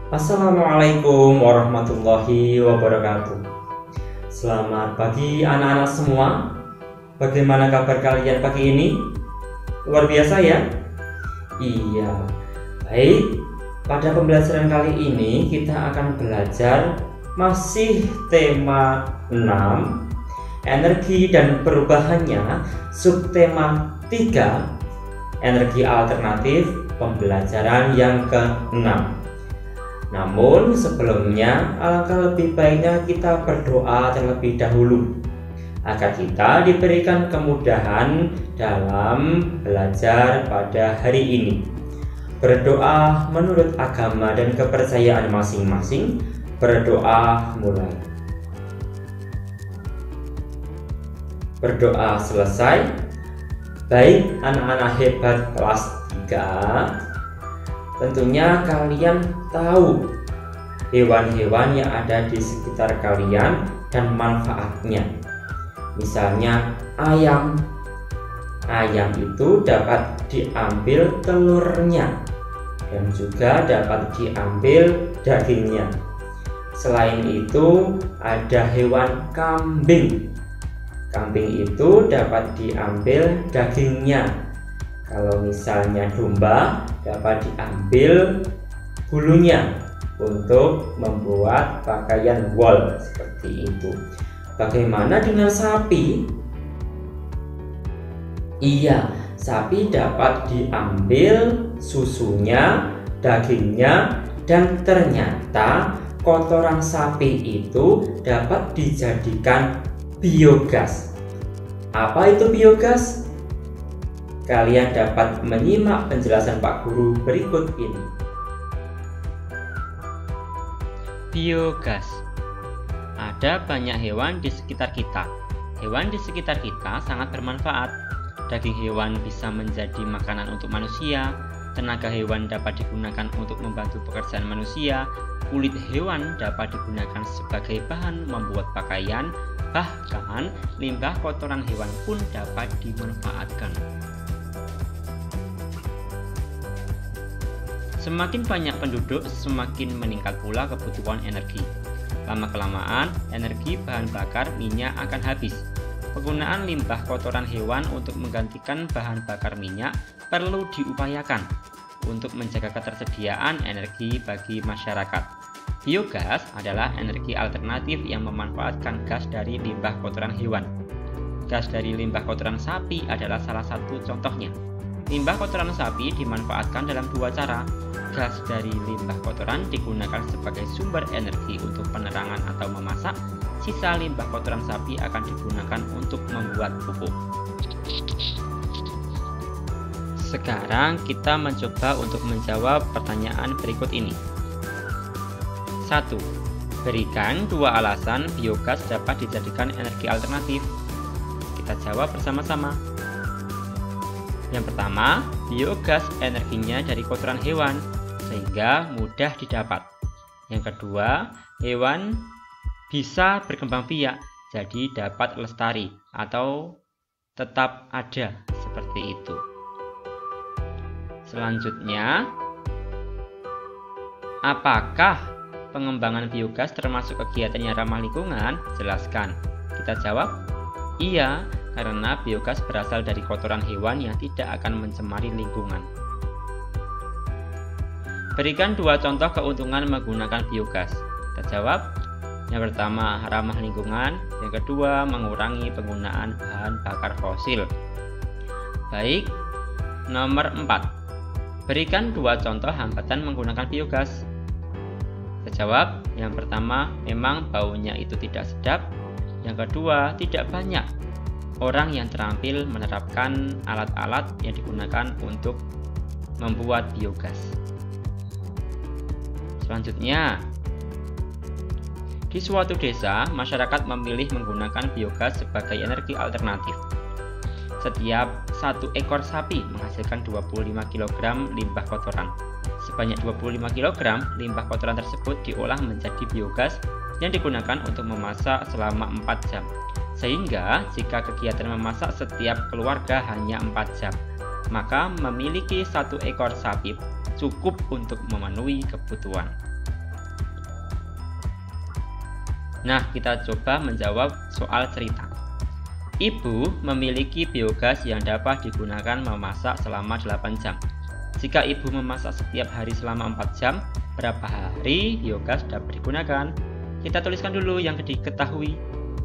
Assalamualaikum warahmatullahi wabarakatuh. Selamat pagi anak-anak semua. Bagaimana kabar kalian pagi ini? Luar biasa ya? Iya. Baik, pada pembelajaran kali ini kita akan belajar masih tema 6, energi dan perubahannya, subtema 3, energi alternatif, pembelajaran yang ke-6. Namun sebelumnya alangkah lebih baiknya kita berdoa terlebih dahulu agar kita diberikan kemudahan dalam belajar pada hari ini. Berdoa menurut agama dan kepercayaan masing-masing. Berdoa mulai. Berdoa selesai. Baik anak-anak hebat kelas 3, tentunya kalian tahu hewan-hewan yang ada di sekitar kalian dan manfaatnya. Misalnya ayam. Ayam itu dapat diambil telurnya dan juga dapat diambil dagingnya. Selain itu ada hewan kambing. Kambing itu dapat diambil dagingnya. Kalau misalnya domba, dapat diambil bulunya untuk membuat pakaian wol seperti itu. Bagaimana dengan sapi? Iya, sapi dapat diambil susunya, dagingnya, dan ternyata kotoran sapi itu dapat dijadikan biogas. Apa itu biogas? Kalian dapat menyimak penjelasan Pak Guru berikut ini. Biogas. Ada banyak hewan di sekitar kita. Hewan di sekitar kita sangat bermanfaat. Daging hewan bisa menjadi makanan untuk manusia. Tenaga hewan dapat digunakan untuk membantu pekerjaan manusia. Kulit hewan dapat digunakan sebagai bahan membuat pakaian. Bahkan limbah kotoran hewan pun dapat dimanfaatkan. Semakin banyak penduduk, semakin meningkat pula kebutuhan energi. Lama-kelamaan, energi bahan bakar minyak akan habis. Penggunaan limbah kotoran hewan untuk menggantikan bahan bakar minyak perlu diupayakan untuk menjaga ketersediaan energi bagi masyarakat. Biogas adalah energi alternatif yang memanfaatkan gas dari limbah kotoran hewan. Gas dari limbah kotoran sapi adalah salah satu contohnya. Limbah kotoran sapi dimanfaatkan dalam dua cara. Gas dari limbah kotoran digunakan sebagai sumber energi untuk penerangan atau memasak. Sisa limbah kotoran sapi akan digunakan untuk membuat pupuk. Sekarang kita mencoba untuk menjawab pertanyaan berikut ini. 1. Berikan dua alasan biogas dapat dijadikan energi alternatif. Kita jawab bersama-sama. Yang pertama, biogas energinya dari kotoran hewan, sehingga mudah didapat. Yang kedua, hewan bisa berkembang biak, jadi dapat lestari atau tetap ada seperti itu. Selanjutnya, apakah pengembangan biogas termasuk kegiatan yang ramah lingkungan? Jelaskan. Kita jawab, iya, karena biogas berasal dari kotoran hewan yang tidak akan mencemari lingkungan. Berikan dua contoh keuntungan menggunakan biogas. Kita jawab. Yang pertama, ramah lingkungan. Yang kedua, mengurangi penggunaan bahan bakar fosil. Baik, nomor 4. Berikan dua contoh hambatan menggunakan biogas. Kita jawab. Yang pertama, memang baunya itu tidak sedap. Yang kedua, tidak banyak orang yang terampil menerapkan alat-alat yang digunakan untuk membuat biogas. Selanjutnya, di suatu desa, masyarakat memilih menggunakan biogas sebagai energi alternatif. Setiap satu ekor sapi menghasilkan 25 kg limbah kotoran. Sebanyak 25 kg limbah kotoran tersebut diolah menjadi biogas yang digunakan untuk memasak selama 4 jam. Sehingga jika kegiatan memasak setiap keluarga hanya 4 jam, maka memiliki satu ekor sapi cukup untuk memenuhi kebutuhan. Nah, kita coba menjawab soal cerita. Ibu memiliki biogas yang dapat digunakan memasak selama 8 jam. Jika ibu memasak setiap hari selama 4 jam, berapa hari biogas dapat digunakan? Kita tuliskan dulu yang diketahui.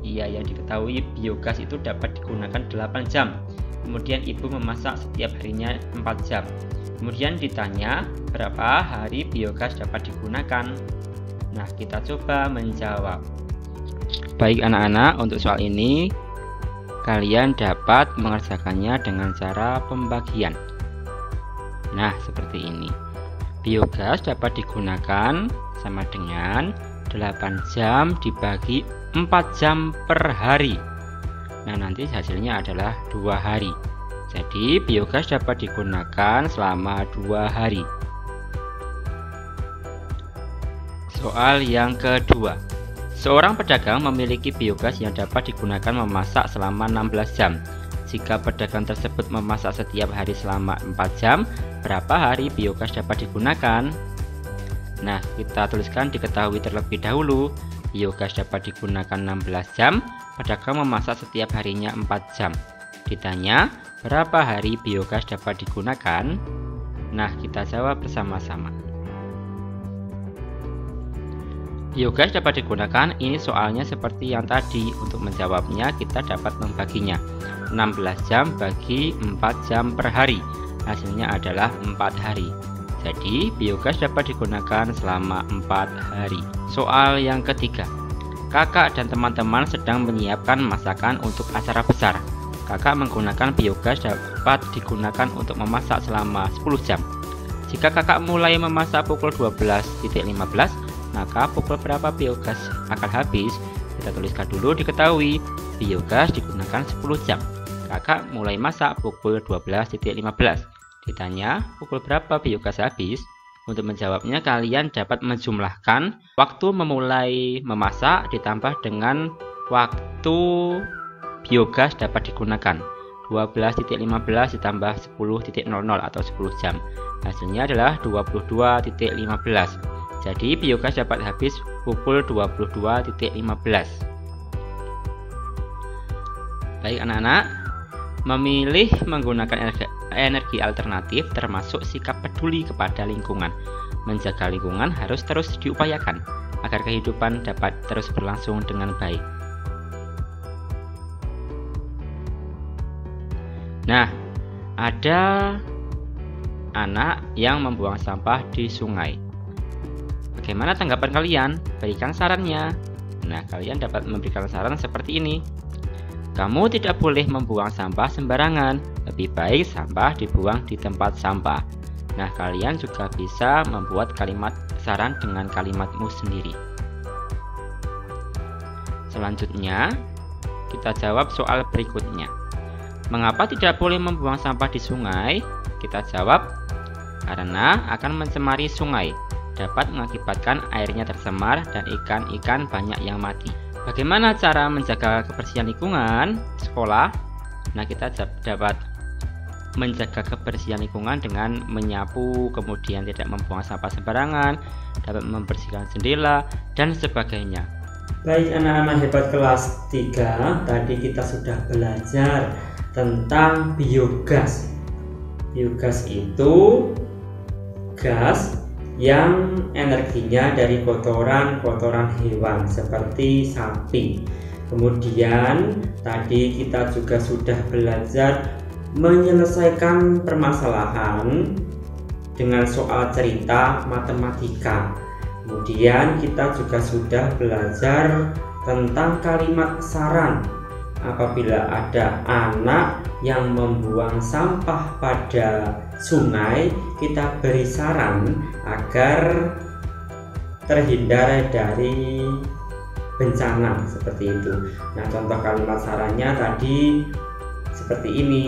Iya, yang diketahui biogas itu dapat digunakan 8 jam. Kemudian ibu memasak setiap harinya 4 jam. Kemudian ditanya berapa hari biogas dapat digunakan. Nah, kita coba menjawab. Baik anak-anak, untuk soal ini kalian dapat mengerjakannya dengan cara pembagian. Nah, seperti ini. Biogas dapat digunakan sama dengan 8 jam dibagi 4 jam per hari. Nah, nanti hasilnya adalah 2 hari. Jadi, biogas dapat digunakan selama 2 hari. Soal yang kedua. Seorang pedagang memiliki biogas yang dapat digunakan memasak selama 16 jam. Jika pedagang tersebut memasak setiap hari selama 4 jam, berapa hari biogas dapat digunakan? Nah, kita tuliskan diketahui terlebih dahulu. Biogas dapat digunakan 16 jam, pedagang memasak setiap harinya 4 jam. Ditanya, berapa hari biogas dapat digunakan? Nah, kita jawab bersama-sama. Biogas dapat digunakan, ini soalnya seperti yang tadi. Untuk menjawabnya kita dapat membaginya. 16 jam bagi 4 jam per hari. Hasilnya adalah 4 hari. Jadi biogas dapat digunakan selama 4 hari. Soal yang ketiga. Kakak dan teman-teman sedang menyiapkan masakan untuk acara besar. Kakak menggunakan biogas dapat digunakan untuk memasak selama 10 jam. Jika kakak mulai memasak pukul 12.15, maka pukul berapa biogas akan habis? Kita tuliskan dulu diketahui. Biogas digunakan 10 jam. Kakak mulai masak pukul 12.15. Ditanya pukul berapa biogas habis? Untuk menjawabnya kalian dapat menjumlahkan waktu memulai memasak ditambah dengan waktu biogas dapat digunakan. 12.15 ditambah 10.00 atau 10 jam. Hasilnya adalah 22.15. Jadi biogas dapat habis pukul 22.15. Baik anak-anak, memilih menggunakan energi alternatif termasuk sikap peduli kepada lingkungan. Menjaga lingkungan harus terus diupayakan agar kehidupan dapat terus berlangsung dengan baik. Nah, ada anak yang membuang sampah di sungai. Bagaimana tanggapan kalian? Berikan sarannya. Nah, kalian dapat memberikan saran seperti ini. Kamu tidak boleh membuang sampah sembarangan. Lebih baik sampah dibuang di tempat sampah. Nah, kalian juga bisa membuat kalimat saran dengan kalimatmu sendiri. Selanjutnya, kita jawab soal berikutnya. Mengapa tidak boleh membuang sampah di sungai? Kita jawab, karena akan mencemari sungai. Dapat mengakibatkan airnya tercemar dan ikan-ikan banyak yang mati. Bagaimana cara menjaga kebersihan lingkungan sekolah? Nah, kita dapat menjaga kebersihan lingkungan dengan menyapu, kemudian tidak membuang sampah sembarangan, dapat membersihkan jendela, dan sebagainya. Baik anak-anak hebat kelas 3, tadi kita sudah belajar tentang biogas. Biogas itu gas yang energinya dari kotoran hewan seperti sapi. Kemudian tadi kita juga sudah belajar menyelesaikan permasalahan dengan soal cerita matematika. Kemudian kita juga sudah belajar tentang kalimat saran. Apabila ada anak yang membuang sampah pada sungai, kita beri saran agar terhindar dari bencana seperti itu. Nah, contoh kalimat sarannya tadi seperti ini.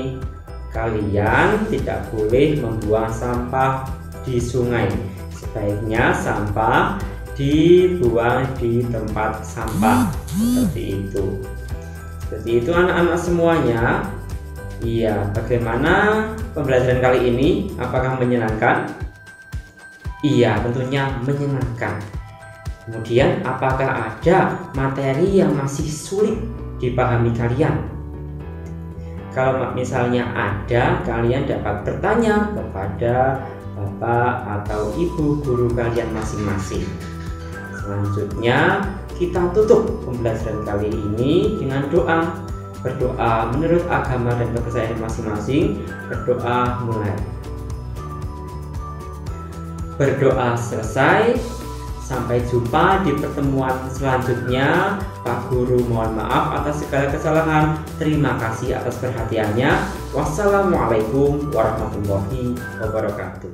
Kalian tidak boleh membuang sampah di sungai. Sebaiknya sampah dibuang di tempat sampah. Seperti itu. Seperti itu anak-anak semuanya. Iya, bagaimana pembelajaran kali ini? Apakah menyenangkan? Iya, tentunya menyenangkan. Kemudian, apakah ada materi yang masih sulit dipahami kalian? Kalau misalnya ada, kalian dapat bertanya kepada bapak atau ibu guru kalian masing-masing. Selanjutnya, kita tutup pembelajaran kali ini dengan doa. Berdoa menurut agama dan kepercayaan masing-masing. Berdoa mulai. Berdoa selesai. Sampai jumpa di pertemuan selanjutnya. Pak Guru mohon maaf atas segala kesalahan. Terima kasih atas perhatiannya. Wassalamualaikum warahmatullahi wabarakatuh.